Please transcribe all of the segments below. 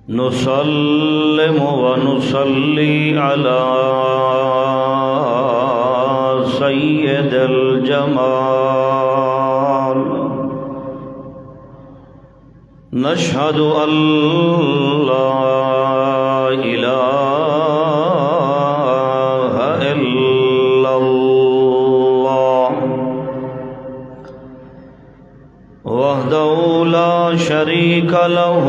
نسلم ونصلي على سيد الجمال نشهد أن لا إله إلا الله وحده لا شريك له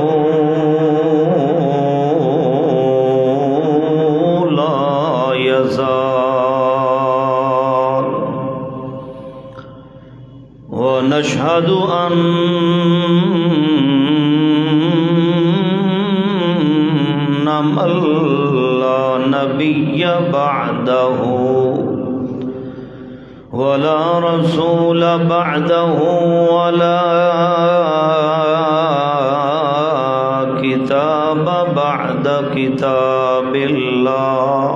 ونشهد أن من لا نبي بعده ولا رسول بعده ولا كتاب بعد كتاب الله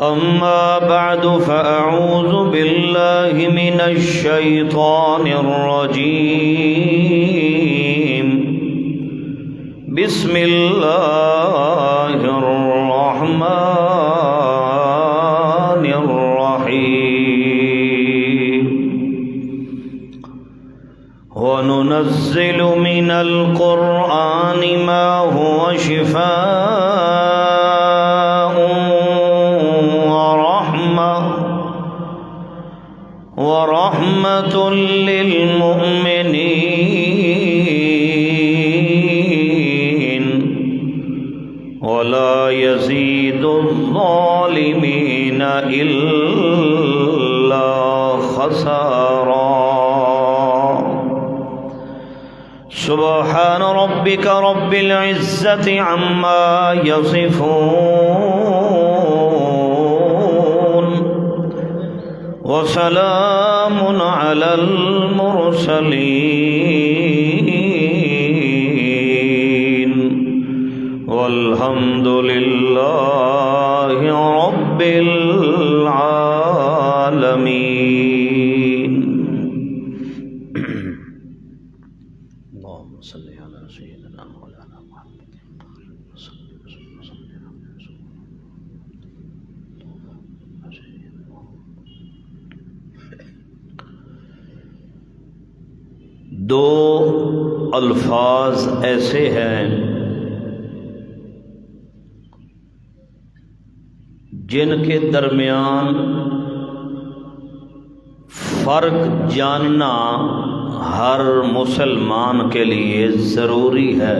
أما بعد فأعوذ بالله من الشيطان الرجيم بسم الله الرحمن الرحيم وننزل من القرآن ما هو شفاء ورحمة للمؤمنين ولا يزيد الظالمين إلا خسارا سبحان ربك رب العزة عما يصفون وسلام على المرسلين والحمد لله رب العالمين اللهم صل على سيدنا مولانا محمد دو الفاظ ایسے ہیں جن کے درمیان فرق جاننا ہر مسلمان کے لیے ضروری ہے۔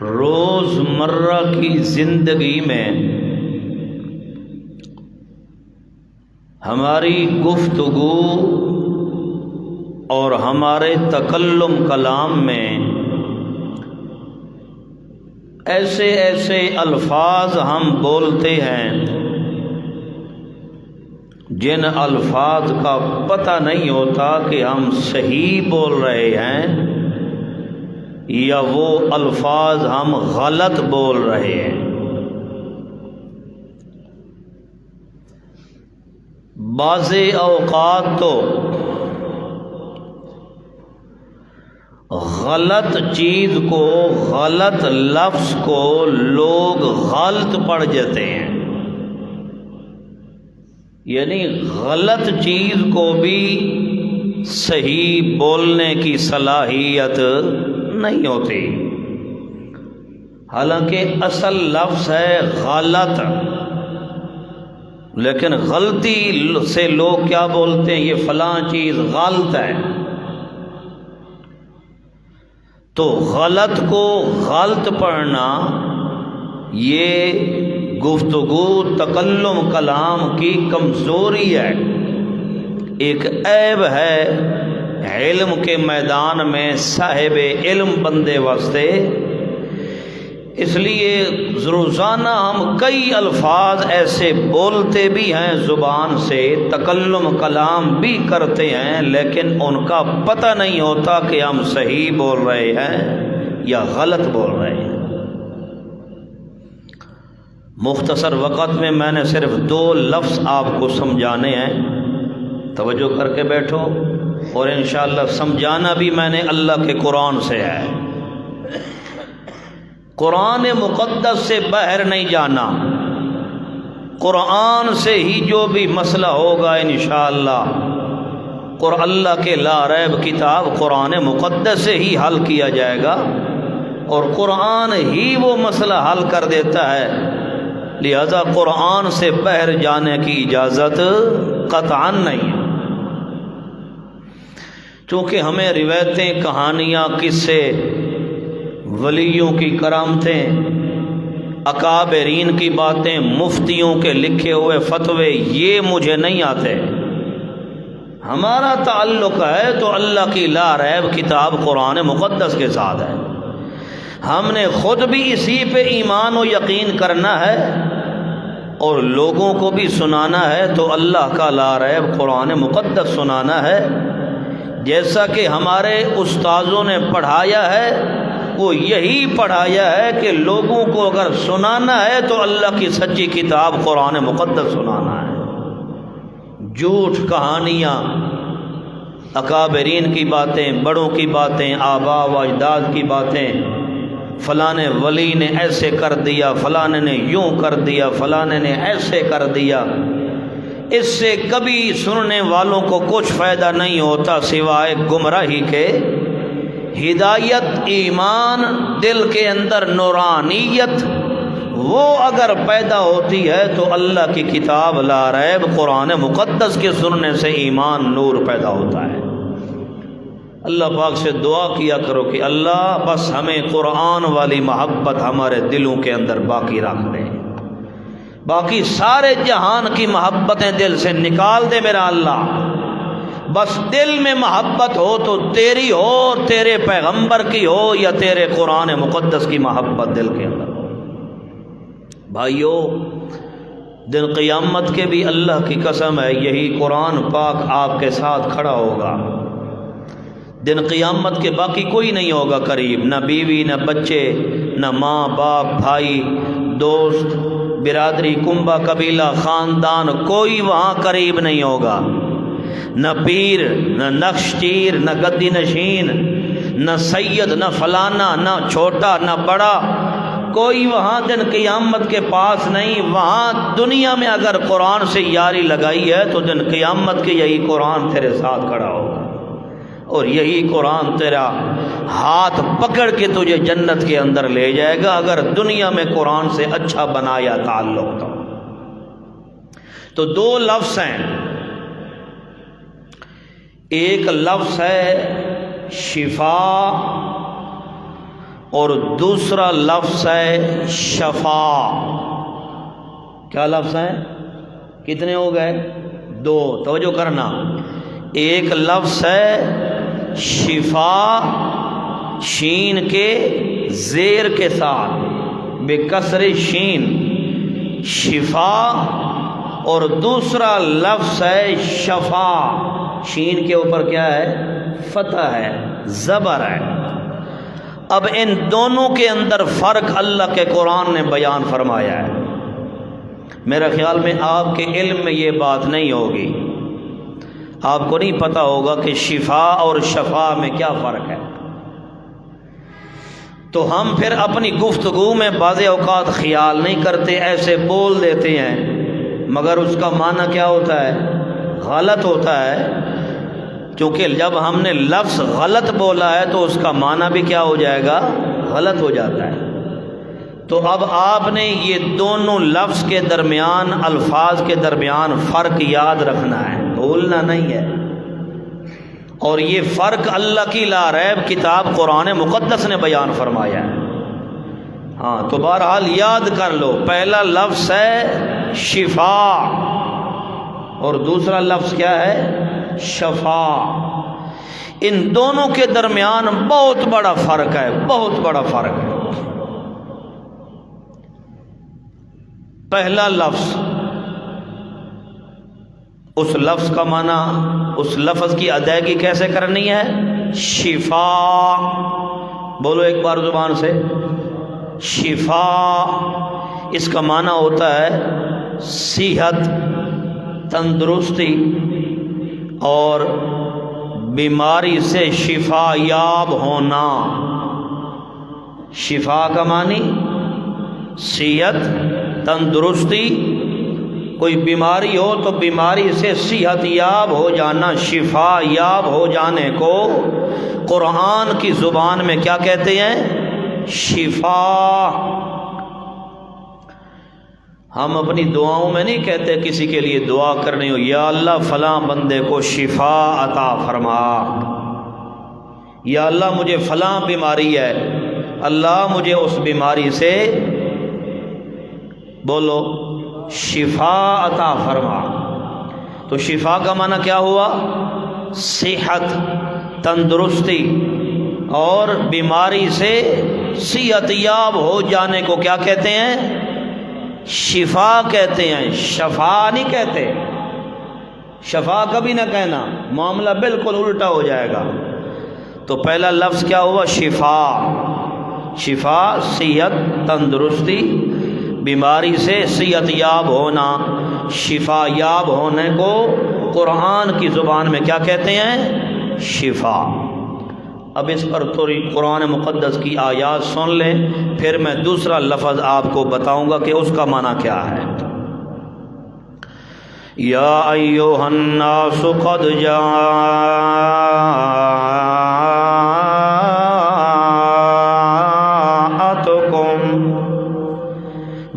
روزمرہ کی زندگی میں ہماری گفتگو اور ہمارے تکلم کلام میں ایسے ایسے الفاظ ہم بولتے ہیں جن الفاظ کا پتہ نہیں ہوتا کہ ہم صحیح بول رہے ہیں یا وہ الفاظ ہم غلط بول رہے ہیں۔ بعض اوقات تو غلط چیز کو، غلط لفظ کو لوگ غلط پڑھ جاتے ہیں، یعنی غلط چیز کو بھی صحیح بولنے کی صلاحیت نہیں ہوتی، حالانکہ اصل لفظ ہے غلط، لیکن غلطی سے لوگ کیا بولتے ہیں، یہ فلاں چیز غلط ہے۔ تو غلط کو غلط پڑھنا یہ گفتگو تکلم کلام کی کمزوری ہے، ایک عیب ہے علم کے میدان میں صاحب علم بندے واسطے۔ اس لیے روزانہ ہم کئی الفاظ ایسے بولتے بھی ہیں زبان سے، تکلم کلام بھی کرتے ہیں، لیکن ان کا پتہ نہیں ہوتا کہ ہم صحیح بول رہے ہیں یا غلط بول رہے ہیں۔ مختصر وقت میں نے صرف 2 لفظ آپ کو سمجھانے ہیں، توجہ کر کے بیٹھو، اور انشاءاللہ سمجھانا بھی میں نے اللہ کے قرآن سے ہے، قرآن مقدس سے باہر نہیں جانا، قرآن سے ہی جو بھی مسئلہ ہوگا انشاءاللہ اللہ کے لا ریب کتاب قرآن مقدس سے ہی حل کیا جائے گا، اور قرآن ہی وہ مسئلہ حل کر دیتا ہے، لہذا قرآن سے باہر جانے کی اجازت قطعا نہیں ہے۔ چونکہ ہمیں روایتیں، کہانیاں، قصے، ولیوں کی کرامتیں، اکابرین کی باتیں، مفتیوں کے لکھے ہوئے فتوے، یہ مجھے نہیں آتے۔ ہمارا تعلق ہے تو اللہ کی لا ریب کتاب قرآن مقدس کے ساتھ ہے، ہم نے خود بھی اسی پہ ایمان و یقین کرنا ہے اور لوگوں کو بھی سنانا ہے تو اللہ کا لا ریب قرآن مقدس سنانا ہے، جیسا کہ ہمارے استاذوں نے پڑھایا ہے، وہ یہی پڑھایا ہے کہ لوگوں کو اگر سنانا ہے تو اللہ کی سچی کتاب قرآن مقدس سنانا ہے۔ جھوٹ، کہانیاں، اکابرین کی باتیں، بڑوں کی باتیں، آباء و اجداد کی باتیں، فلانے ولی نے ایسے کر دیا، فلانے نے یوں کر دیا، فلانے نے ایسے کر دیا، اس سے کبھی سننے والوں کو کچھ فائدہ نہیں ہوتا سوائے گمراہی کے۔ ہدایت، ایمان، دل کے اندر نورانیت، وہ اگر پیدا ہوتی ہے تو اللہ کی کتاب لا ریب قرآن مقدس کے سننے سے ایمان، نور پیدا ہوتا ہے۔ اللہ پاک سے دعا کیا کرو کہ اللہ بس ہمیں قرآن والی محبت ہمارے دلوں کے اندر باقی رکھ دے، باقی سارے جہان کی محبتیں دل سے نکال دے میرا اللہ، بس دل میں محبت ہو تو تیری ہو، تیرے پیغمبر کی ہو، یا تیرے قرآن مقدس کی محبت دل کے اندر ہو۔ بھائیو، دن قیامت کے بھی اللہ کی قسم ہے یہی قرآن پاک آپ کے ساتھ کھڑا ہوگا، دن قیامت کے باقی کوئی نہیں ہوگا قریب، نہ بیوی، نہ بچے، نہ ماں باپ، بھائی، دوست، برادری، کنبہ، قبیلہ، خاندان، کوئی وہاں قریب نہیں ہوگا، نہ پیر، نہ نقش چیر، نہ گدی نشین، نہ سید، نہ فلانا، نہ چھوٹا، نہ بڑا، کوئی وہاں دن قیامت کے پاس نہیں۔ وہاں دنیا میں اگر قرآن سے یاری لگائی ہے تو دن قیامت کے یہی قرآن تیرے ساتھ کھڑا ہوگا، اور یہی قرآن تیرا ہاتھ پکڑ کے تجھے جنت کے اندر لے جائے گا اگر دنیا میں قرآن سے اچھا بنایا تعلق تو 2 لفظ ہیں، ایک لفظ ہے شفا اور دوسرا لفظ ہے شفا۔ کیا لفظ ہیں؟ کتنے ہو گئے؟ 2، توجہ کرنا۔ ایک لفظ ہے شفا، شین کے زیر کے ساتھ بے کسر شین، شفا، اور دوسرا لفظ ہے شفا، شین کے اوپر کیا ہے؟ فتح ہے، زبر ہے۔ اب ان دونوں کے اندر فرق اللہ کے قرآن نے بیان فرمایا ہے۔ میرا خیال میں آپ کے علم میں یہ بات نہیں ہوگی، آپ کو نہیں پتہ ہوگا کہ شفا اور شفا میں کیا فرق ہے، تو ہم پھر اپنی گفتگو میں بعض اوقات خیال نہیں کرتے، ایسے بول دیتے ہیں، مگر اس کا معنی کیا ہوتا ہے؟ غلط ہوتا ہے، کیونکہ جب ہم نے لفظ غلط بولا ہے تو اس کا معنی بھی کیا ہو جائے گا؟ غلط ہو جاتا ہے۔ تو اب آپ نے یہ دونوں لفظ کے درمیان، الفاظ کے درمیان فرق یاد رکھنا ہے، بھولنا نہیں ہے، اور یہ فرق اللہ کی لا ریب کتاب قرآن مقدس نے بیان فرمایا ہے۔ ہاں تو بہرحال یاد کر لو، پہلا لفظ ہے شفا اور دوسرا لفظ کیا ہے؟ شفا۔ ان دونوں کے درمیان بہت بڑا فرق ہے، بہت بڑا فرق ہے۔ پہلا لفظ، اس لفظ کا معنی، اس لفظ کی ادائیگی کیسے کرنی ہے؟ شفا، بولو ایک بار زبان سے، شفا۔ اس کا معنی ہوتا ہے صحت، تندرستی اور بیماری سے شفا یاب ہونا۔ شفا کا معنی صحت، تندرستی، کوئی بیماری ہو تو بیماری سے صحت یاب ہو جانا، شفا یاب ہو جانے کو قرآن کی زبان میں کیا کہتے ہیں؟ شفا۔ ہم اپنی دعاؤں میں نہیں کہتے کسی کے لیے دعا کرنی ہو یا اللہ فلاں بندے کو شفا عطا فرما، یا اللہ مجھے فلاں بیماری ہے، اللہ مجھے اس بیماری سے بولو شفا عطا فرما۔ تو شفا کا معنی کیا ہوا؟ صحت، تندرستی اور بیماری سے صحت یاب ہو جانے کو کیا کہتے ہیں؟ شفا کہتے ہیں، شفا نہیں کہتے۔ شفا کبھی نہ کہنا، معاملہ بالکل الٹا ہو جائے گا۔ تو پہلا لفظ کیا ہوا؟ شفا۔ شفا صحت، تندرستی، بیماری سے صحت یاب ہونا، شفا یاب ہونے کو قرآن کی زبان میں کیا کہتے ہیں؟ شفا۔ اب اس پر تھوڑی قرآن مقدس کی آیات سن لیں، پھر میں دوسرا لفظ آپ کو بتاؤں گا کہ اس کا معنی کیا ہے۔ یا ایھا الناس قد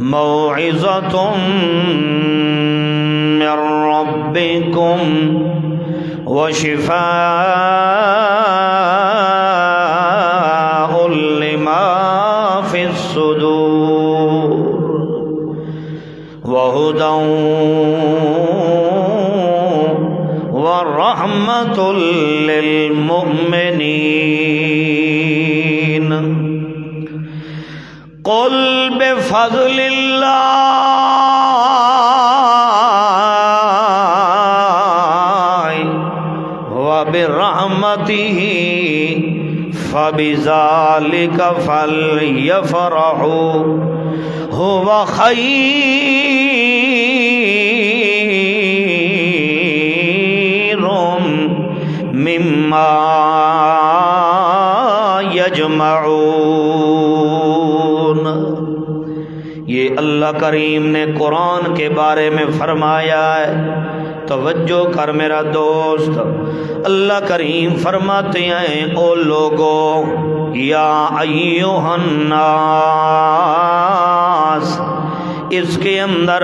موعظۃ من ربکم وشفاء لما فی الصدور وہدی ورحمۃ للمؤمنین۔ قل بفضل اللہ وبرحمتہ فبذلک فلیفرحوا هو خیر مما یجمعون۔ یہ اللہ کریم نے قرآن کے بارے میں فرمایا ہے۔ توجہ کر میرا دوست، اللہ کریم فرماتے ہیں او لوگو، یا ایھا الناس، اس کے اندر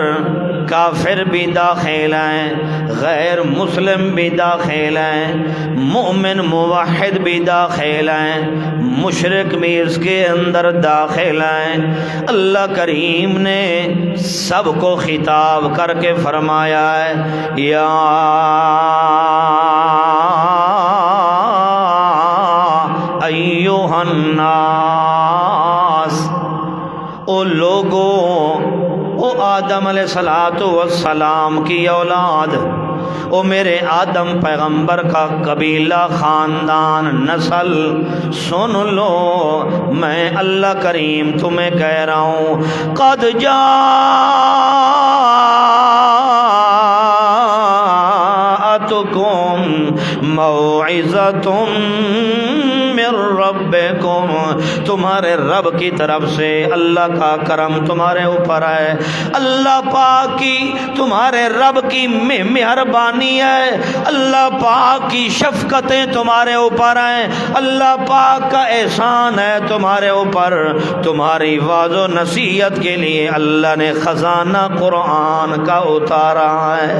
کافر بھی داخل ہیں، غیر مسلم بھی داخل ہیں، مومن موحد بھی داخل ہیں، مشرک بھی اس کے اندر داخل ہیں۔ اللہ کریم نے سب کو خطاب کر کے فرمایا ہے یا ایھا الناس، او لوگوں، او آدم علیہ السلام کی اولاد، او میرے آدم پیغمبر کا قبیلہ، خاندان، نسل، سن لو، میں اللہ کریم تمہیں کہہ رہا ہوں، قد جاءتکم موعظۃ من ربکم، تمہارے رب کی طرف سے اللہ کا کرم تمہارے اوپر ہے، اللہ پاک کی، تمہارے رب کی مہربانی ہے، اللہ پاک کی شفقتیں تمہارے اوپر ہیں، اللہ پاک کا احسان ہے تمہارے اوپر۔ تمہاری واعظ و نصیحت کے لیے اللہ نے خزانہ قرآن کا اتارا ہے۔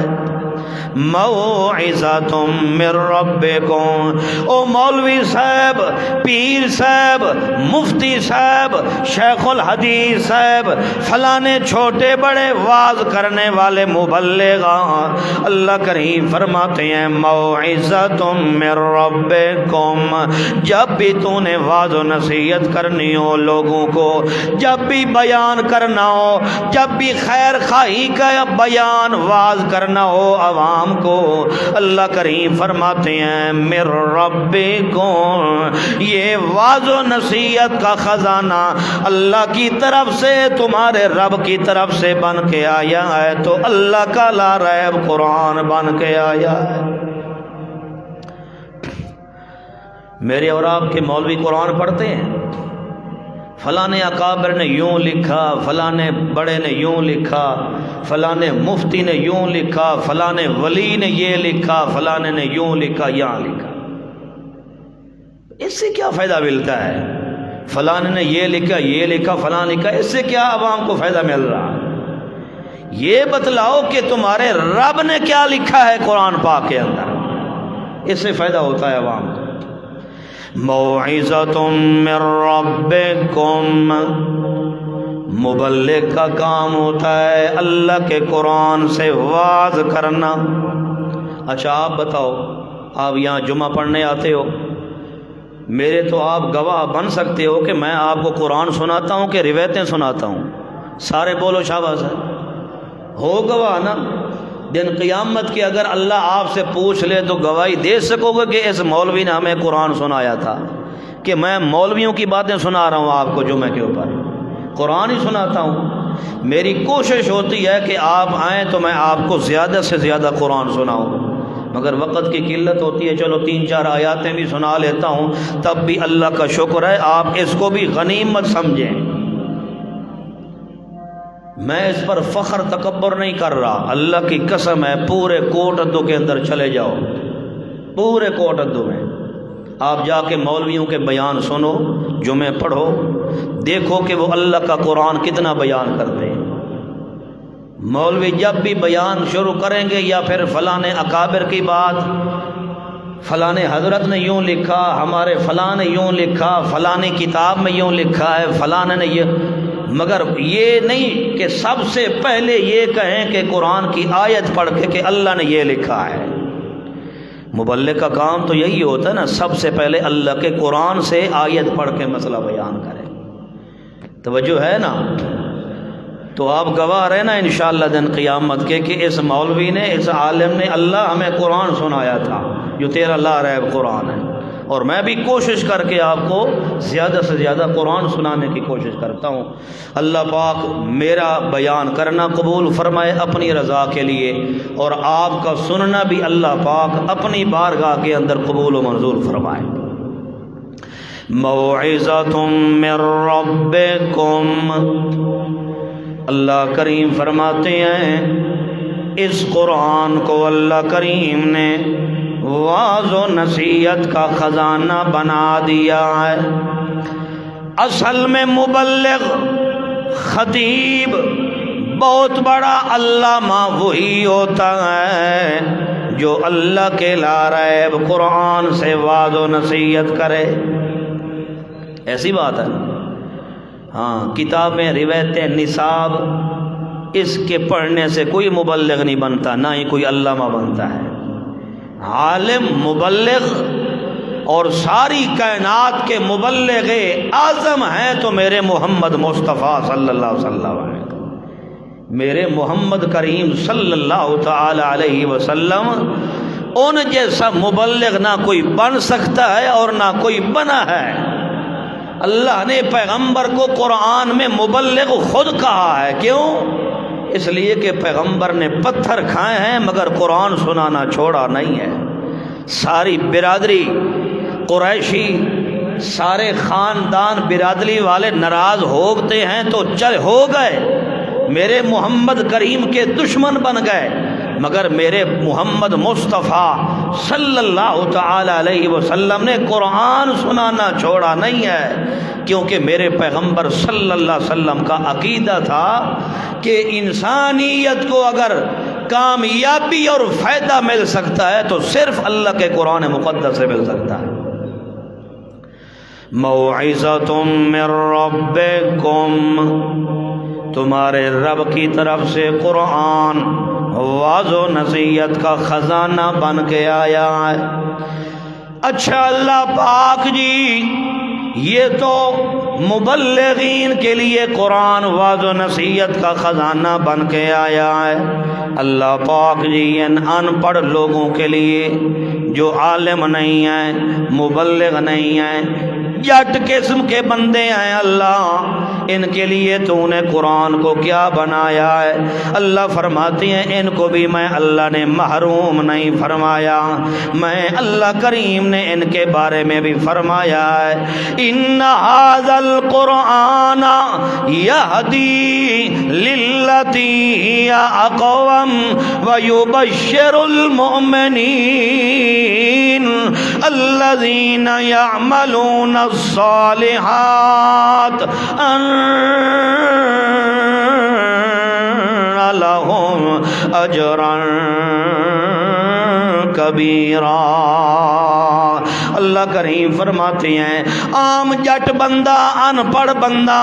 موعظۃ من ربکم، او مولوی صاحب، پیر صاحب، مفتی صاحب، شیخ الحدیث صاحب، فلانے چھوٹے بڑے واعظ کرنے والے مبلغ، اللہ کریم فرماتے ہیں موعظۃ من ربکم، جب بھی تو نے واعظ و نصیحت کرنی ہو لوگوں کو، جب بھی بیان کرنا ہو، جب بھی خیر خواہی کا بیان واعظ کرنا ہو، عوام کو اللہ کریم فرماتے ہیں من ربکم، یہ واعظ و نصیحت کا خزانہ اللہ کی طرف سے تمہارے رب کی طرف سے بن کے آیا ہے، تو اللہ کا لا ریب قرآن بن کے آیا ہے۔ میرے اور آپ کے مولوی قرآن پڑھتے ہیں، فلاں اکابر نے یوں لکھا، فلاں بڑے نے یوں لکھا، فلاں مفتی نے یوں لکھا، فلاں ولی نے یہ لکھا، فلاں نے یوں لکھا، یہاں لکھا۔ اس سے کیا فائدہ ملتا ہے؟ فلاں نے یہ لکھا، یہ لکھا، فلاں لکھا، اس سے کیا عوام کو فائدہ مل رہا ہے؟ یہ بتلاؤ کہ تمہارے رب نے کیا لکھا ہے قرآن پاک کے اندر، اس سے فائدہ ہوتا ہے عوام کو۔ موعظۃ من ربکم، مبلغ کا کام ہوتا ہے اللہ کے قرآن سے واعظ کرنا۔ اچھا آپ بتاؤ، آپ یہاں جمعہ پڑھنے آتے ہو، میرے تو آپ گواہ بن سکتے ہو کہ میں آپ کو قرآن سناتا ہوں کہ روایتیں سناتا ہوں؟ سارے بولو شاباش ہے، ہو گواہ نا؟ دن قیامت کی اگر اللہ آپ سے پوچھ لے تو گواہی دے سکو گے کہ اس مولوی نے ہمیں قرآن سنایا تھا؟ کہ میں مولویوں کی باتیں سنا رہا ہوں آپ کو جمعے کے اوپر، قرآن ہی سناتا ہوں۔ میری کوشش ہوتی ہے کہ آپ آئیں تو میں آپ کو زیادہ سے زیادہ قرآن سناؤں، مگر وقت کی قلت ہوتی ہے، چلو 3-4 آیاتیں بھی سنا لیتا ہوں، تب بھی اللہ کا شکر ہے، آپ اس کو بھی غنیمت سمجھیں۔ میں اس پر فخر تکبر نہیں کر رہا، اللہ کی قسم ہے، پورے کوٹ ادو کے اندر چلے جاؤ، پورے کوٹ ادو میں آپ جا کے مولویوں کے بیان سنو، جمعے پڑھو، دیکھو کہ وہ اللہ کا قرآن کتنا بیان کرتے ہیں۔ مولوی جب بھی بیان شروع کریں گے یا پھر فلاں اکابر کی بات، فلاں حضرت نے یوں لکھا، ہمارے فلاں نے یوں لکھا، فلاں کتاب میں یوں لکھا ہے، فلاں نے یہ، مگر یہ نہیں کہ سب سے پہلے یہ کہیں کہ قرآن کی آیت پڑھ کے کہ اللہ نے یہ لکھا ہے۔ مبلغ کا کام تو یہی ہوتا ہے نا، سب سے پہلے اللہ کے قرآن سے آیت پڑھ کے مسئلہ بیان کرے۔ توجہ ہے نا؟ تو آپ گواہ رہنا انشاءاللہ دن قیامت کے کہ اس مولوی نے، اس عالم نے، اللہ ہمیں قرآن سنایا تھا جو تیرا لا ریب قرآن ہے۔ اور میں بھی کوشش کر کے آپ کو زیادہ سے زیادہ قرآن سنانے کی کوشش کرتا ہوں۔ اللہ پاک میرا بیان کرنا قبول فرمائے اپنی رضا کے لیے، اور آپ کا سننا بھی اللہ پاک اپنی بارگاہ کے اندر قبول و منظور فرمائے۔ موعظۃ من ربکم، اللہ کریم فرماتے ہیں اس قرآن کو اللہ کریم نے واعظ و نصیحت کا خزانہ بنا دیا ہے۔ اصل میں مبلغ، خطیب، بہت بڑا علامہ وہی ہوتا ہے جو اللہ کے لا ریب قرآن سے واعظ و نصیحت کرے۔ ایسی بات ہے، ہاں، کتابیں، روایتیں، نصاب، اس کے پڑھنے سے کوئی مبلغ نہیں بنتا، نہ ہی کوئی علامہ بنتا ہے۔ عالم، مبلغ، اور ساری کائنات کے مبلغ اعظم ہیں تو میرے محمد مصطفیٰ صلی اللہ علیہ وسلم، میرے محمد کریم صلی اللہ تعالی علیہ وسلم، ان جیسا مبلغ نہ کوئی بن سکتا ہے اور نہ کوئی بنا ہے۔ اللہ نے پیغمبر کو قرآن میں مبلغ خود کہا ہے، کیوں؟ اس لیے کہ پیغمبر نے پتھر کھائے ہیں مگر قرآن سنانا چھوڑا نہیں ہے۔ ساری برادری قریشی، سارے خاندان برادری والے ناراض ہوتے ہیں تو چل ہو گئے، میرے محمد کریم کے دشمن بن گئے، مگر میرے محمد مصطفیٰ صلی اللہ تعالی علیہ وسلم نے قرآن سنانا چھوڑا نہیں ہے، کیونکہ میرے پیغمبر صلی اللہ علیہ وسلم کا عقیدہ تھا کہ انسانیت کو اگر کامیابی اور فائدہ مل سکتا ہے تو صرف اللہ کے قرآن مقدس سے مل سکتا ہے۔ موعظۃ من ربکم، تمہارے رب کی طرف سے قرآن واعظ و نصیحت کا خزانہ بن کے آیا ہے۔ اچھا اللہ پاک جی، یہ تو مبلغین کے لیے قرآن واضح و نصیحت کا خزانہ بن کے آیا ہے۔ اللہ پاک جی ان پڑھ لوگوں کے لیے جو عالم نہیں ہیں، مبلغ نہیں ہیں، جٹ قسم کے بندے ہیں، اللہ ان کے لیے تو نے قرآن کو کیا بنایا ہے؟ اللہ فرماتی ہیں ان کو بھی میں اللہ نے محروم نہیں فرمایا، میں اللہ کریم نے ان کے بارے میں بھی فرمایا ہے ان ھذا القرآن یہدی للتی ہی اقوم ویبشر المؤمنین الذین یعملون الصالحات ان لهم اجرا کبیرا۔ اللہ کریم فرماتے ہیں عام جٹ بندہ، ان پڑھ بندہ،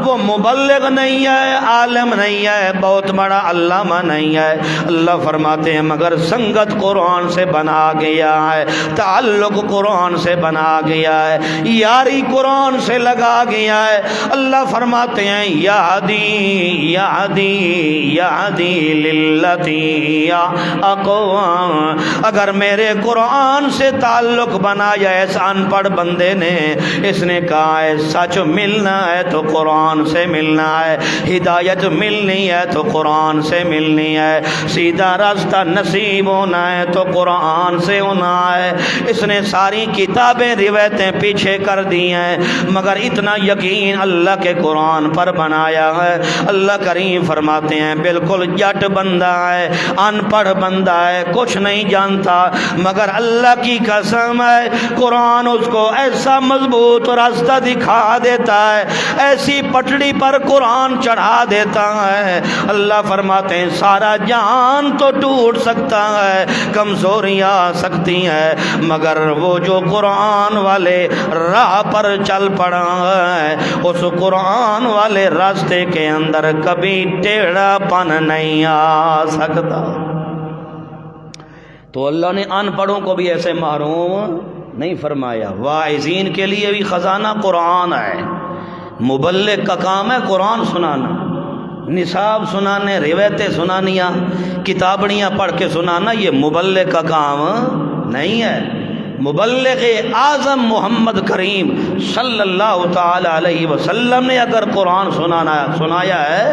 وہ مبلغ نہیں ہے، عالم نہیں ہے، بہت بڑا علامہ نہیں ہے، اللہ فرماتے ہیں مگر سنگت قرآن سے بنا گیا ہے، تعلق قرآن سے بنا گیا ہے، یاری قرآن سے لگا گیا ہے۔ اللہ فرماتے ہیں یہدی یہدی یہدی للتی اقوام، اگر میرے قرآن سے تعلق بنایا اس ان پڑھ بندے نے، اس نے کہا ہے سچ ملنا ہے تو قرآن سے ملنا ہے، ہدایت ملنی ہے تو قرآن سے ملنی ہے، سیدھا راستہ نصیب ہونا ہے تو قرآن سے ہونا ہے۔ اس نے ساری کتابیں روایتیں پیچھے کر دی ہیں مگر اتنا یقین اللہ کے قرآن پر بنایا ہے۔ اللہ کریم فرماتے ہیں بالکل جٹ بندہ ہے، ان پڑھ بندہ ہے، کچھ نہیں جانتا، مگر اللہ کی قسم ہے قرآن اس کو ایسا مضبوط راستہ دکھا دیتا ہے، ایسی پٹڑی پر قرآن چڑھا دیتا ہے۔ اللہ فرماتے ہیں سارا جہان تو ٹوٹ سکتا ہے، کمزوریاں آ سکتی ہیں، مگر وہ جو قرآن والے راہ پر چل پڑا ہے اس قرآن والے راستے کے اندر کبھی ٹیڑھا پن نہیں آ سکتا۔ تو اللہ نے ان پڑھوں کو بھی ایسے محروم نہیں فرمایا۔ واعظین کے لیے بھی خزانہ قرآن ہے، مبلغ کا کام ہے قرآن سنانا، نصاب سنانے، روایتیں سنانیاں، کتابڑیاں پڑھ کے سنانا، یہ مبلغ کا کام نہیں ہے۔ مبلغ اعظم محمد کریم صلی اللہ تعالی علیہ وسلم نے اگر قرآن سنایا ہے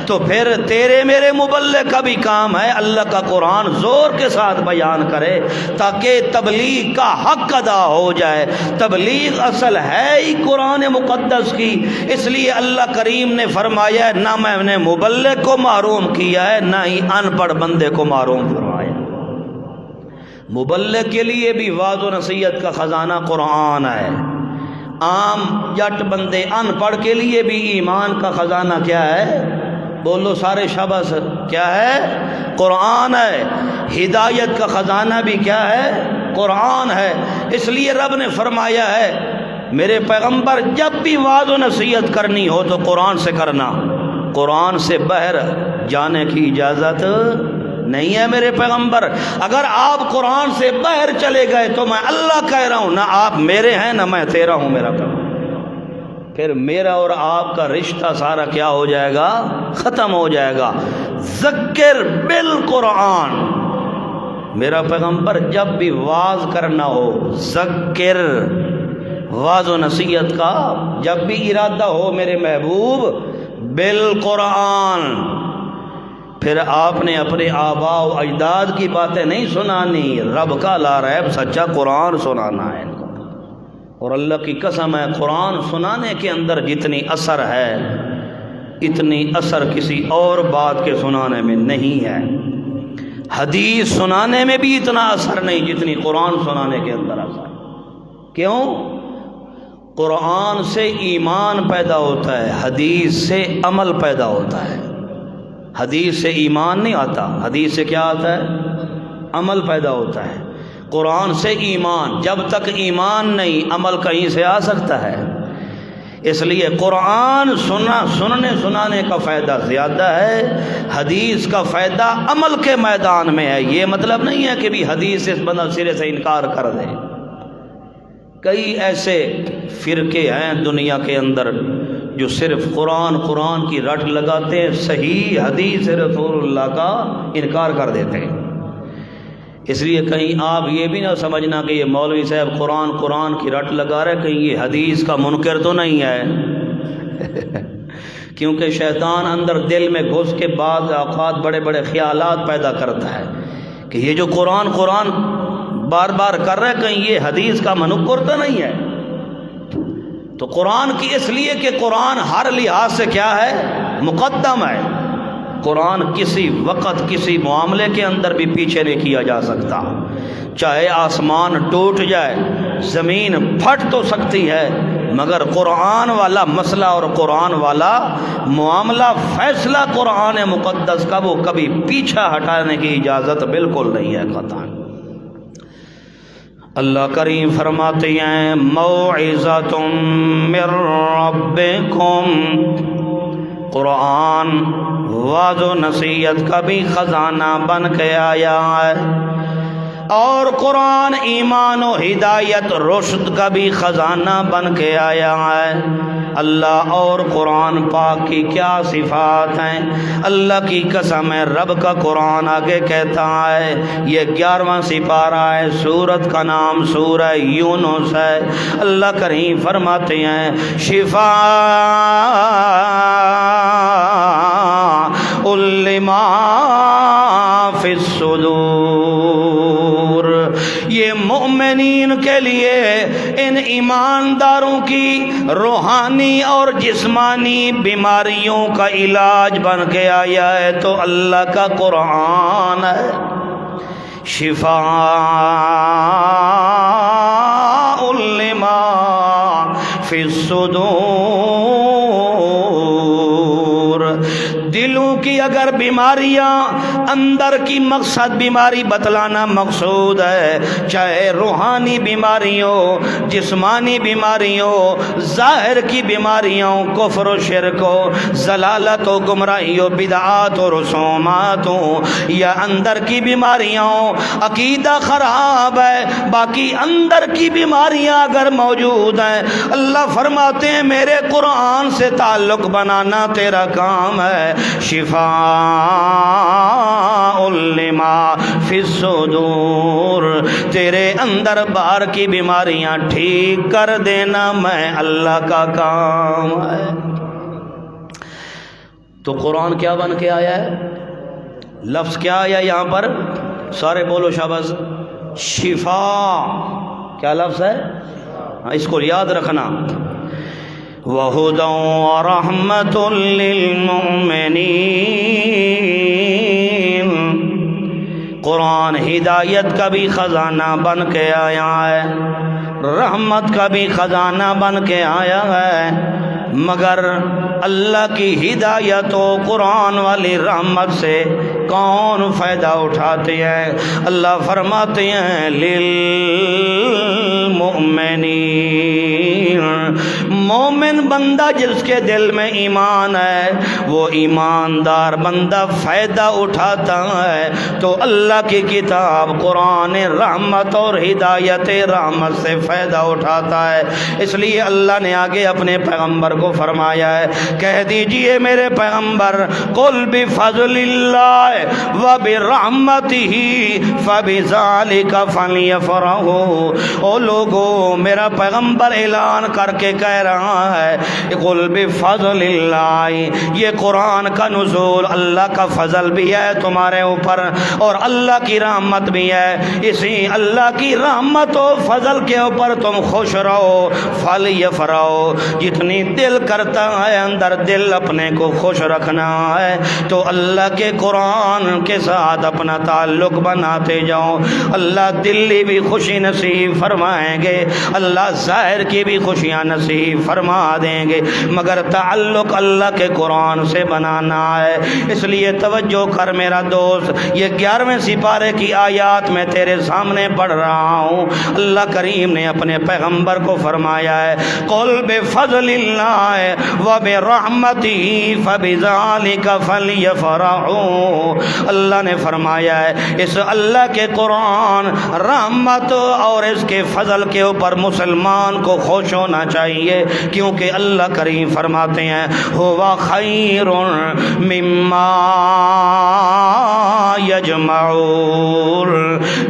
تو پھر تیرے میرے مبلغ کا بھی کام ہے اللہ کا قرآن زور کے ساتھ بیان کرے تاکہ تبلیغ کا حق ادا ہو جائے۔ تبلیغ اصل ہے ہی قرآن مقدس کی، اس لیے اللہ کریم نے فرمایا نہ میں نے مبلغ کو محروم کیا ہے نہ ہی ان پڑھ بندے کو محروم فرمایا۔ مبلغ کے لیے بھی واضح و نصیحت کا خزانہ قرآن ہے، عام جٹ بندے ان پڑھ کے لیے بھی ایمان کا خزانہ کیا ہے؟ بولو سارے شاباش، کیا ہے؟ قرآن ہے۔ ہدایت کا خزانہ بھی کیا ہے؟ قرآن ہے۔ اس لیے رب نے فرمایا ہے میرے پیغمبر جب بھی واضح و نصیحت کرنی ہو تو قرآن سے کرنا، قرآن سے باہر جانے کی اجازت نہیں ہے میرے پیغمبر۔ اگر آپ قرآن سے باہر چلے گئے تو میں اللہ کہہ رہا ہوں نہ آپ میرے ہیں نہ میں تیرا ہوں میرا پیغمبر، پھر میرا اور آپ کا رشتہ سارا کیا ہو جائے گا؟ ختم ہو جائے گا۔ ذکر بالقرآن، میرا پیغمبر جب بھی واعظ کرنا ہو، ذکر واعظ و نصیحت کا جب بھی ارادہ ہو میرے محبوب بالقرآن، پھر آپ نے اپنے آباء و اجداد کی باتیں نہیں سنانی، رب کا لا ریب سچا قرآن سنانا ہے ان کو۔ اور اللہ کی قسم ہے قرآن سنانے کے اندر جتنی اثر ہے اتنی اثر کسی اور بات کے سنانے میں نہیں ہے۔ حدیث سنانے میں بھی اتنا اثر نہیں جتنی قرآن سنانے کے اندر اثر۔ کیوں؟ قرآن سے ایمان پیدا ہوتا ہے، حدیث سے عمل پیدا ہوتا ہے۔ حدیث سے ایمان نہیں آتا، حدیث سے کیا آتا ہے؟ عمل پیدا ہوتا ہے۔ قرآن سے ایمان، جب تک ایمان نہیں عمل کہیں سے آ سکتا ہے؟ اس لیے قرآن سننے سنانے کا فائدہ زیادہ ہے، حدیث کا فائدہ عمل کے میدان میں ہے۔ یہ مطلب نہیں ہے کہ بھی حدیث سے بندہ سرے سے انکار کر دے، کئی ایسے فرقے ہیں دنیا کے اندر جو صرف قرآن کی رٹ لگاتے ہیں، صحیح حدیث رسول اللہ کا انکار کر دیتے ہیں۔ اس لیے کہیں آپ یہ بھی نہ سمجھنا کہ یہ مولوی صاحب قرآن کی رٹ لگا رہے، کہیں یہ حدیث کا منکر تو نہیں ہے کیونکہ شیطان اندر دل میں گھس کے بعض اوقات بڑے بڑے خیالات پیدا کرتا ہے کہ یہ جو قرآن بار بار کر رہے، کہیں یہ حدیث کا منکر تو نہیں ہے۔ تو قرآن کی اس لیے کہ قرآن ہر لحاظ سے کیا ہے؟ مقدم ہے۔ قرآن کسی وقت کسی معاملے کے اندر بھی پیچھے نہیں کیا جا سکتا، چاہے آسمان ٹوٹ جائے، زمین پھٹ تو سکتی ہے، مگر قرآن والا مسئلہ اور قرآن والا معاملہ، فیصلہ قرآن مقدس کا وہ کبھی پیچھا ہٹانے کی اجازت بالکل نہیں ہے قطعاً۔ اللہ کریم فرماتے ہیں موعظۃ من ربکم، قرآن واعظ و نصیحت کا بھی خزانہ بن کے آیا ہے، اور قرآن ایمان و ہدایت رشد کا بھی خزانہ بن کے آیا ہے۔ اللہ اور قرآن پاک کی کیا صفات ہیں، اللہ کی قسم ہے، رب کا قرآن آگے کہتا ہے، یہ 11واں سپارہ ہے، سورت کا نام سورہ یونس ہے۔ اللہ کریم فرماتے ہیں شفاء لما فی الصدور، یہ مومنین کے لیے، ان ایمانداروں کی روحانی اور جسمانی بیماریوں کا علاج بن کے آیا ہے، تو اللہ کا قرآن ہے۔ شفاء لما فی الصدور، دلوں کی اگر بیماریاں، اندر کی مقصد بیماری بتلانا مقصود ہے، چاہے روحانی بیماری ہو، جسمانی بیماری ہو، ظاہر کی بیماریاں، کفر و شرک ہو، ضلالت و گمراہی ہو، بدعات و رسومات ہو، یا اندر کی بیماریاں ہو، عقیدہ خراب ہے، باقی اندر کی بیماریاں اگر موجود ہیں، اللہ فرماتے ہیں میرے قرآن سے تعلق بنانا تیرا کام ہے۔ شفاء لما فی الصدور، تیرے اندر باہر کی بیماریاں ٹھیک کر دینا میں اللہ کا کام ہے۔ تو قرآن کیا بن کے آیا ہے؟ لفظ کیا آیا یہاں پر؟ سارے بولو شاباش، شفا۔ کیا لفظ ہے؟ اس کو یاد رکھنا، وَهُدًى وَرَحْمَةٌ لِّلْمُؤْمِنِينَ، قرآن ہدایت کا بھی خزانہ بن کے آیا ہے، رحمت کا بھی خزانہ بن کے آیا ہے، مگر اللہ کی ہدایت و قرآن والی رحمت سے کون فائدہ اٹھاتے ہیں؟ اللہ فرماتے ہیں للمؤمنین، مومن بندہ جس کے دل میں ایمان ہے، وہ ایماندار بندہ فائدہ اٹھاتا ہے، تو اللہ کی کتاب قرآن رحمت اور ہدایت رحمت سے فائدہ اٹھاتا ہے۔ اس لیے اللہ نے آگے اپنے پیغمبر کو فرمایا ہے، کہہ دیجئے میرے پیغمبر، قل بفضل اللہ وبرحمتہ فبذلک فلیفرحوا، او لوگو میرا پیغمبر اعلان کر کے کہہ رہا ہے، قل بفضل اللہ، یہ قرآن کا نزول اللہ کا فضل بھی ہے تمہارے اوپر، اور اللہ کی رحمت بھی ہے، اسی اللہ کی رحمت و فضل کے اوپر تم خوش رہو، فلیفرحوا، جتنی دل کرتا ہے اندر دل اپنے کو خوش رکھنا ہے، تو اللہ کے قرآن کے ساتھ اپنا تعلق بناتے جاؤ، اللہ دلی بھی خوشی نصیب فرمائیں گے، اللہ ظاہر کی بھی خوشیاں نصیب فرما دیں گے، مگر تعلق اللہ کے قرآن سے بنانا ہے۔ اس لیے توجہ کر میرا دوست، یہ 11ویں سپارے کی آیات میں تیرے سامنے پڑھ رہا ہوں۔ اللہ کریم نے اپنے پیغمبر کو فرمایا ہے قل بفضل اللہ وبرحمتہ فبذلک فلیفرحوا۔ اللہ نے فرمایا ہے اس اللہ کے قرآن، رحمت اور اس کے فضل کے اوپر مسلمان کو خوش ہونا چاہیے، کیونکہ اللہ کریم فرماتے ہیں ہوا خیر مما یجمعون۔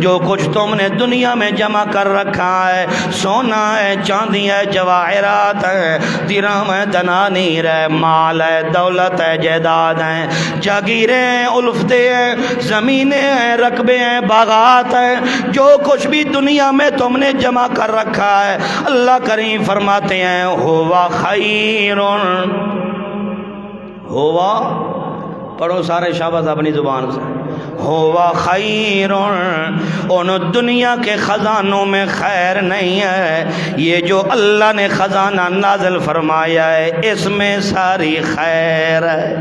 جو کچھ تم نے دنیا میں جمع کر رکھا ہے، سونا ہے، چاندی ہے، جواہرات ہے، درہم ہے، دنانیر ہے، مال ہے، دولت ہے، جائیداد ہیں، جاگیریں ہیں، الفتیں ہیں، زمینیں ہیں، رقبے ہیں، باغات ہیں، جو کچھ بھی دنیا میں تم نے جمع کر رکھا ہے، اللہ کریم فرماتے ہیں ہوا خیر، ہوا پڑھو سارے شاباش اپنی زبان سے، ہوا خیر، ان دنیا کے خزانوں میں خیر نہیں ہے، یہ جو اللہ نے خزانہ نازل فرمایا ہے اس میں ساری خیر ہے۔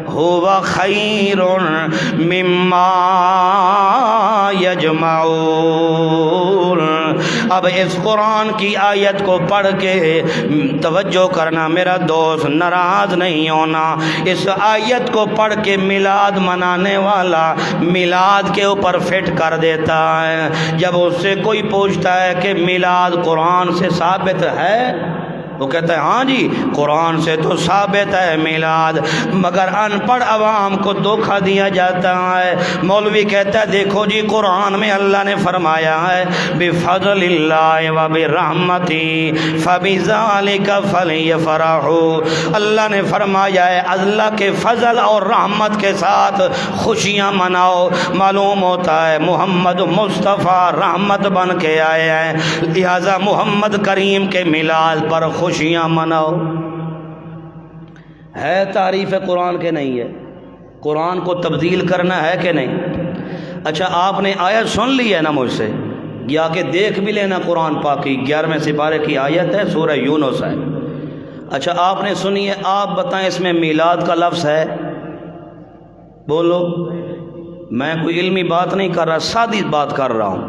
ہوا خیر مما یجمعون۔ اب اس قرآن کی آیت کو پڑھ کے توجہ کرنا میرا دوست، ناراض نہیں ہونا۔ اس آیت کو پڑھ کے میلاد منانے والا میلاد کے اوپر فٹ کر دیتا ہے۔ جب اس سے کوئی پوچھتا ہے کہ میلاد قرآن سے ثابت ہے، وہ کہتا ہے ہاں جی قرآن سے تو ثابت ہے میلاد، مگر ان پڑھ عوام کو دھوکہ دیا جاتا ہے۔ مولوی کہتا ہے دیکھو جی قرآن میں اللہ نے فرمایا ہے بفضل اللہ وبرحمتہ فبذلک فلیفرحوا۔ اللہ نے فرمایا ہے اللہ کے فضل اور رحمت کے ساتھ خوشیاں مناؤ۔ معلوم ہوتا ہے محمد مصطفیٰ رحمت بن کے آئے ہیں، لہذا محمد کریم کے میلاد پر خوشیاں مناؤ۔ ہے تعریف قرآن کے نہیں ہے؟ قرآن کو تبدیل کرنا ہے کہ نہیں؟ اچھا آپ نے آیت سن لی ہے نا مجھ سے، یا کہ دیکھ بھی لینا قرآن پاک کی 11ویں سپارے کی آیت ہے، سورہ یونس ہے۔ اچھا آپ نے سنی ہے، آپ بتائیں اس میں میلاد کا لفظ ہے؟ بولو، میں کوئی علمی بات نہیں کر رہا، سادی بات کر رہا ہوں۔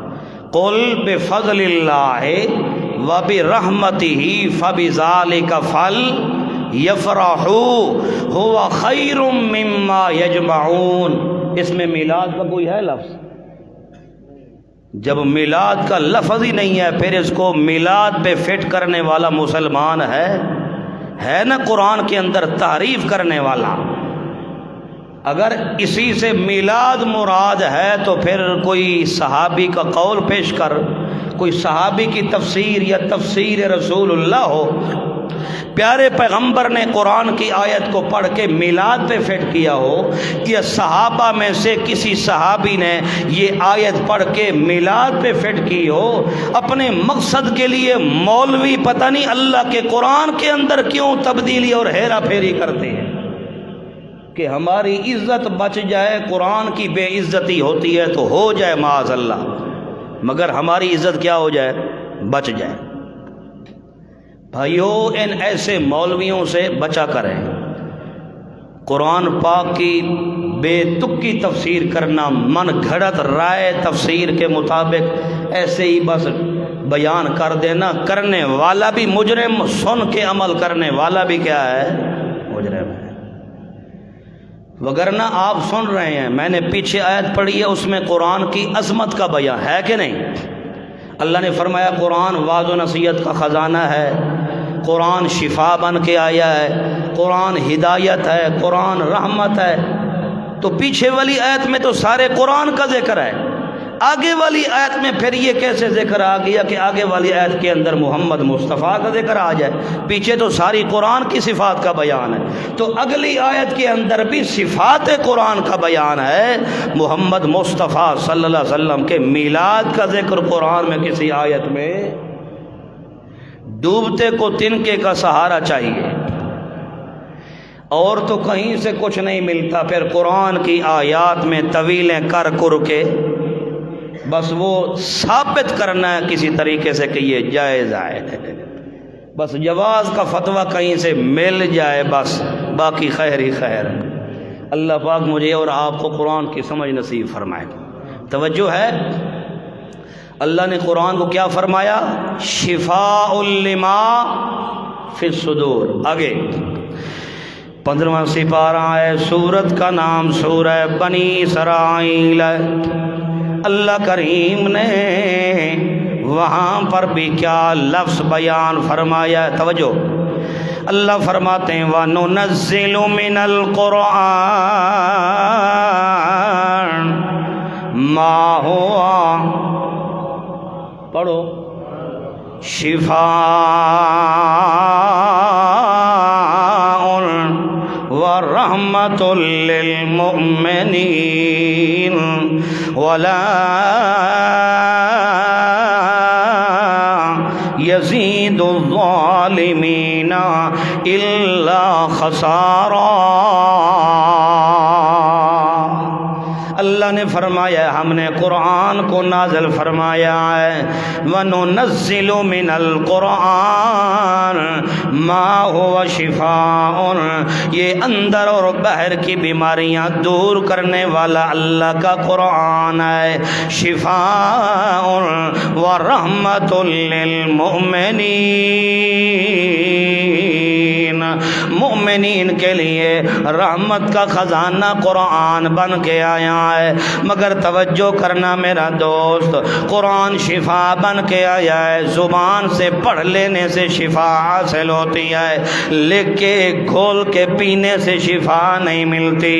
قل بفضل اللہ وبرحمتہ فبذلک فلیفرحوا ھوا خیر مما یجمعون۔ اس میں میلاد کا کوئی ہے لفظ؟ جب میلاد کا لفظ ہی نہیں ہے پھر اس کو میلاد پہ فٹ کرنے والا مسلمان ہے نا قرآن کے اندر تعریف کرنے والا؟ اگر اسی سے میلاد مراد ہے تو پھر کوئی صحابی کا قول پیش کر، کوئی صحابی کی تفسیر یا تفسیر رسول اللہ ہو۔ پیارے پیغمبر نے قرآن کی آیت کو پڑھ کے میلاد پہ فٹ کیا ہو، یا صحابہ میں سے کسی صحابی نے یہ آیت پڑھ کے میلاد پہ فٹ کی ہو، اپنے مقصد کے لیے مولوی پتہ نہیں اللہ کے قرآن کے اندر کیوں تبدیلی اور ہیرا پھیری کرتے ہیں کہ ہماری عزت بچ جائے۔ قرآن کی بے عزتی ہوتی ہے تو ہو جائے معاذ اللہ، مگر ہماری عزت کیا ہو جائے؟ بچ جائے۔ بھائیو ان ایسے مولویوں سے بچا کریں۔ قرآن پاک کی بے تکی تفسیر کرنا، من گھڑت رائے تفسیر کے مطابق ایسے ہی بس بیان کر دینا، کرنے والا بھی مجرم، سن کے عمل کرنے والا بھی کیا ہے؟ مجرم ہے۔ وگرنہ آپ سن رہے ہیں، میں نے پیچھے آیت پڑھی ہے، اس میں قرآن کی عظمت کا بیان ہے کہ نہیں؟ اللہ نے فرمایا قرآن واعظ و نصیحت کا خزانہ ہے، قرآن شفا بن کے آیا ہے، قرآن ہدایت ہے، قرآن رحمت ہے۔ تو پیچھے والی آیت میں تو سارے قرآن کا ذکر ہے، آگے والی آیت میں پھر یہ کیسے ذکر آ گیا کہ آگے والی آیت کے اندر محمد مصطفیٰ کا ذکر آ جائے؟ پیچھے تو ساری قرآن کی صفات کا بیان ہے، تو اگلی آیت کے اندر بھی صفات قرآن کا بیان ہے۔ محمد مصطفیٰ صلی اللہ علیہ وسلم کے میلاد کا ذکر قرآن میں کسی آیت میں؟ ڈوبتے کو تنکے کا سہارا چاہیے، اور تو کہیں سے کچھ نہیں ملتا۔ پھر قرآن کی آیات میں طویلیں کر کے بس وہ ثابت کرنا ہے کسی طریقے سے کہ یہ جائز ہے۔ بس جواز کا فتویٰ کہیں سے مل جائے بس، باقی خیر ہی خیر۔ اللہ پاک مجھے اور آپ کو قرآن کی سمجھ نصیب فرمائے۔ توجہ ہے، اللہ نے قرآن کو کیا فرمایا؟ شفاء لما فی الصدور۔ آگے 15واں سپارہ ہے، سورت کا نام سورہ بنی اسرائیل۔ اللہ کریم نے وہاں پر بھی کیا لفظ بیان فرمایا؟ توجہ، اللہ فرماتے ہیں وَنُنَزِّلُ مِنَ الْقُرْآنِ مَا هُوَ، پڑھو، شفاء ورحمة للمؤمنين ولا يزيد الظالمين إلا خسارا۔ اللہ نے فرمایا ہم نے قرآن کو نازل فرمایا ہے، وَنُنَزِّلُ مِنَ الْقُرْآنِ مَا هُوَ شِفَاءٌ، یہ اندر اور باہر کی بیماریاں دور کرنے والا اللہ کا قرآن ہے، شفاء وَرَحْمَةٌ لِّلْمُؤْمِنِينَ، مومنین کے لیے رحمت کا خزانہ قرآن بن کے آیا ہے۔ مگر توجہ کرنا میرا دوست، قرآن شفا بن کے آیا ہے، زبان سے پڑھ لینے سے شفا حاصل ہوتی ہے، لکھ کے گھول کے پینے سے شفا نہیں ملتی،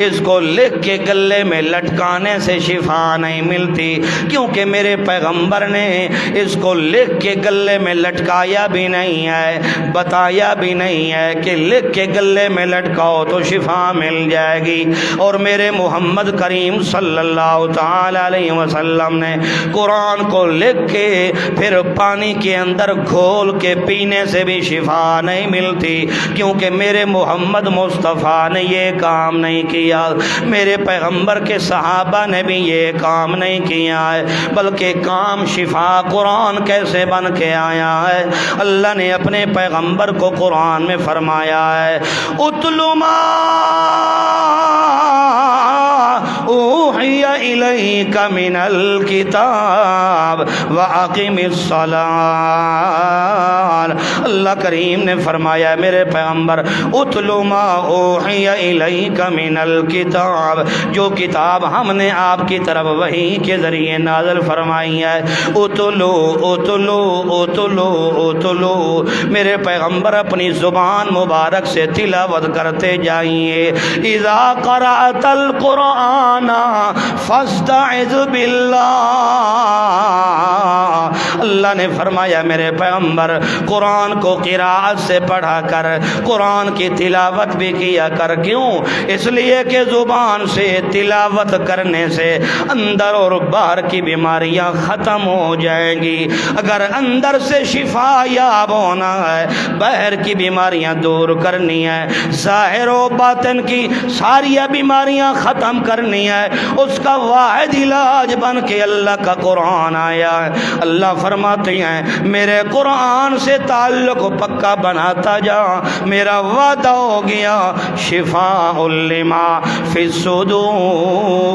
اس کو لکھ کے گلے میں لٹکانے سے شفا نہیں ملتی، کیونکہ میرے پیغمبر نے اس کو لکھ کے گلے میں لٹکایا بھی نہیں ہے، بتایا بھی نہیں ہے کہ لکھ کے گلے میں لٹکاؤ تو شفا مل جائے گی۔ اور میرے محمد کریم صلی اللہ تعالی علیہ وسلم نے قرآن کو لکھ کے پھر پانی کے اندر گھول کے پینے سے بھی شفا نہیں ملتی، کیونکہ میرے محمد مصطفیٰ نے یہ کام نہیں کیا، میرے پیغمبر کے صحابہ نے بھی یہ کام نہیں کیا ہے، بلکہ کام شفا قرآن کیسے بن کے آیا ہے؟ اللہ نے اپنے پیغمبر کو قرآن میں فرمایا ہے اتل ما اوحی الیک من الکتاب واقم الصلاۃ۔ اللہ کریم نے فرمایا میرے پیغمبر اتل ما اوحی الیک من الکتاب، جو کتاب ہم نے آپ کی طرف وحی کے ذریعے نازل فرمائی ہے، اتلو اتلو اتلو اتلو، میرے پیغمبر اپنی زبان مبارک سے تلاوت کرتے جائیے۔ اذا قرأت القرآن فاستعذ باللہ، اللہ نے فرمایا میرے پیغمبر قرآن کو قراءت سے پڑھا کر، قرآن کی تلاوت بھی کیا کر۔ کیوں؟ اس لیے کہ زبان سے تلاوت کرنے سے اندر اور باہر کی بیماریاں ختم ہو جائیں گی۔ اگر اندر سے شفا یاب ہونا ہے، باہر کی بیماریاں دور کرنی ہے، ظاہر و باطن کی ساری بیماریاں ختم کرنی ہے، اس کا واحد علاج بن کے اللہ کا قرآن آیا ہے۔ اللہ فرماتے ہیں میرے قرآن سے تعلق پکا بناتا جا، میرا وعدہ ہو گیا شفاء لما فی الصدور،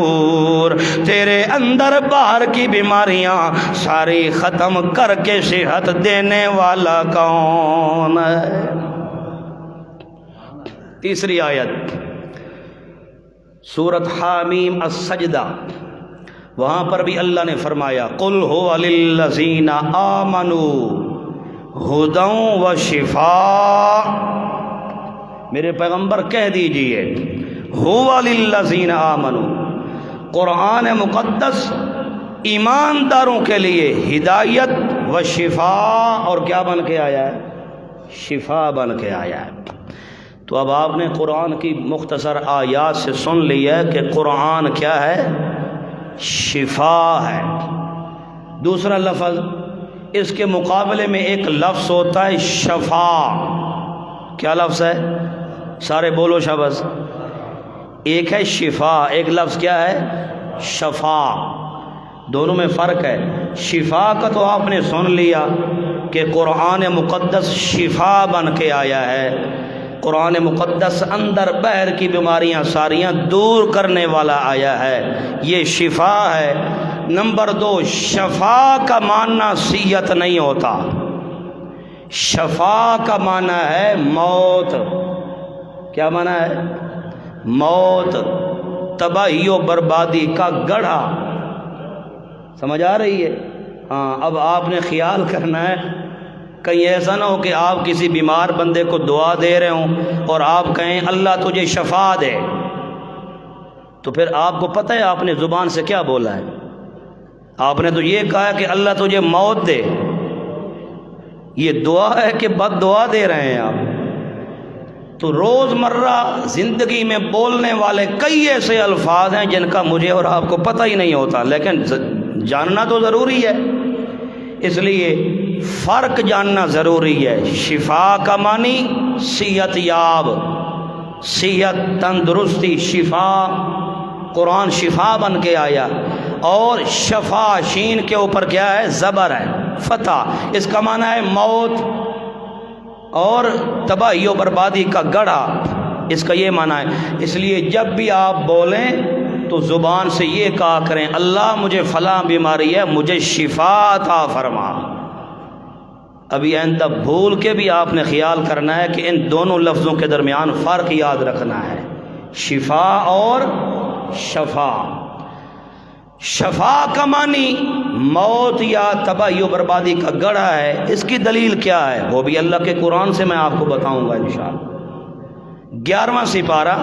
تیرے اندر باہر کی بیماریاں ساری ختم کر کے صحت دینے والا کون ہے؟ تیسری آیت سورۃ حامیم السجدہ، وہاں پر بھی اللہ نے فرمایا قل هو للذین آمنوا ھدی و شفاء، میرے پیغمبر کہہ دیجئے هو للذین آمنوا، قرآن مقدس ایمانداروں کے لیے ہدایت و شفاء، اور کیا بن کے آیا ہے؟ شفا بن کے آیا ہے۔ تو اب آپ نے قرآن کی مختصر آیات سے سن لیا کہ قرآن کیا ہے؟ شفا ہے۔ دوسرا لفظ اس کے مقابلے میں ایک لفظ ہوتا ہے شفا۔ کیا لفظ ہے؟ سارے بولو شاباش۔ ایک ہے شفا، ایک لفظ کیا ہے؟ شفا۔ دونوں میں فرق ہے۔ شفا کا تو آپ نے سن لیا کہ قرآن مقدس شفا بن کے آیا ہے. قرآن مقدس اندر بہر کی بیماریاں ساریاں دور کرنے والا آیا ہے، یہ شفا ہے. نمبر 2، شفا کا معنی سیت نہیں ہوتا، شفا کا معنی ہے موت. کیا معنی ہے؟ موت، تباہی و بربادی کا گڑھا. سمجھ آ رہی ہے؟ ہاں. اب آپ نے خیال کرنا ہے کہیں ایسا نہ ہو کہ آپ کسی بیمار بندے کو دعا دے رہے ہوں اور آپ کہیں اللہ تجھے شفا دے، تو پھر آپ کو پتہ ہے آپ نے زبان سے کیا بولا ہے؟ آپ نے تو یہ کہا کہ اللہ تجھے موت دے. یہ دعا ہے کہ بد دعا دے رہے ہیں آپ؟ تو روزمرہ زندگی میں بولنے والے کئی ایسے الفاظ ہیں جن کا مجھے اور آپ کو پتہ ہی نہیں ہوتا، لیکن جاننا تو ضروری ہے. اس لیے فرق جاننا ضروری ہے. شفا کا معنی صحت یاب، صحت، تندرستی، شفا. قرآن شفا بن کے آیا. اور شفا شین کے اوپر کیا ہے؟ زبر ہے، فتح. اس کا معنی ہے موت اور تباہی و بربادی کا گڑھا. اس کا یہ معنی ہے. اس لیے جب بھی آپ بولیں تو زبان سے یہ کہا کریں اللہ مجھے فلاں بیماری ہے، مجھے شفا عطا فرما. ابھی آئندہ بھول کے بھی آپ نے خیال کرنا ہے کہ ان دونوں لفظوں کے درمیان فرق یاد رکھنا ہے، شفا اور شفا. شفا کا معنی موت یا تباہی و بربادی کا گڑھا ہے. اس کی دلیل کیا ہے؟ وہ بھی اللہ کے قرآن سے میں آپ کو بتاؤں گا انشاءاللہ. 11واں سپارہ،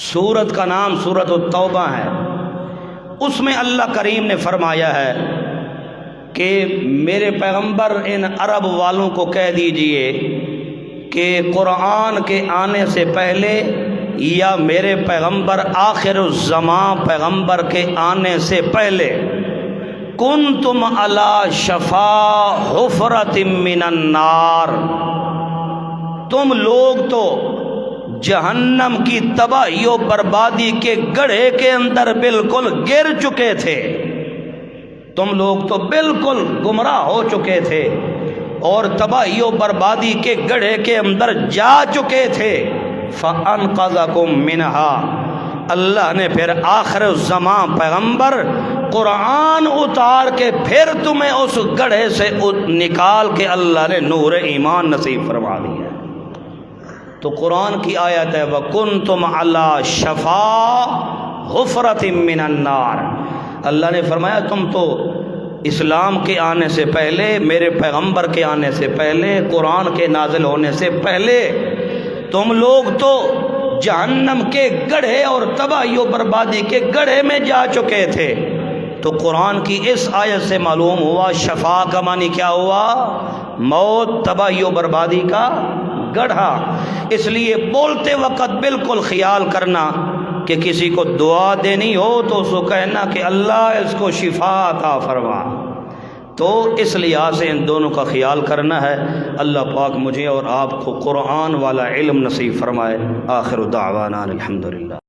سورت کا نام سورت التوبہ ہے. اس میں اللہ کریم نے فرمایا ہے کہ میرے پیغمبر ان عرب والوں کو کہہ دیجئے کہ قرآن کے آنے سے پہلے یا میرے پیغمبر آخر الزمان پیغمبر کے آنے سے پہلے کنتم علی شفا حفرۃ من النار، تم لوگ تو جہنم کی تباہی و بربادی کے گڑھے کے اندر بالکل گر چکے تھے. تم لوگ تو بالکل گمراہ ہو چکے تھے اور تباہی و بربادی کے گڑھے کے اندر جا چکے تھے. فَأَنْقَذَكُم مِّنْهَا، اللہ نے پھر آخر الزمان پیغمبر قرآن اتار کے پھر تمہیں اس گڑھے سے نکال کے اللہ نے نور ایمان نصیب فرما دیا. تو قرآن کی آیت ہے وَكُنْتُمْ عَلَى شَفَا حُفْرَةٍ مِّنَ النَّارِ. اللہ نے فرمایا تم تو اسلام کے آنے سے پہلے، میرے پیغمبر کے آنے سے پہلے، قرآن کے نازل ہونے سے پہلے تم لوگ تو جہنم کے گڑھے اور تباہی و بربادی کے گڑھے میں جا چکے تھے. تو قرآن کی اس آیت سے معلوم ہوا شفا کا معنی کیا ہوا؟ موت، تباہی و بربادی کا گڑھا. اس لیے بولتے وقت بالکل خیال کرنا کہ کسی کو دعا دینی ہو تو اس کو کہنا کہ اللہ اس کو شفا عطا فرما. تو اس لحاظ سے ان دونوں کا خیال کرنا ہے. اللہ پاک مجھے اور آپ کو قرآن والا علم نصیب فرمائے. آخر دعوانا الحمدللہ.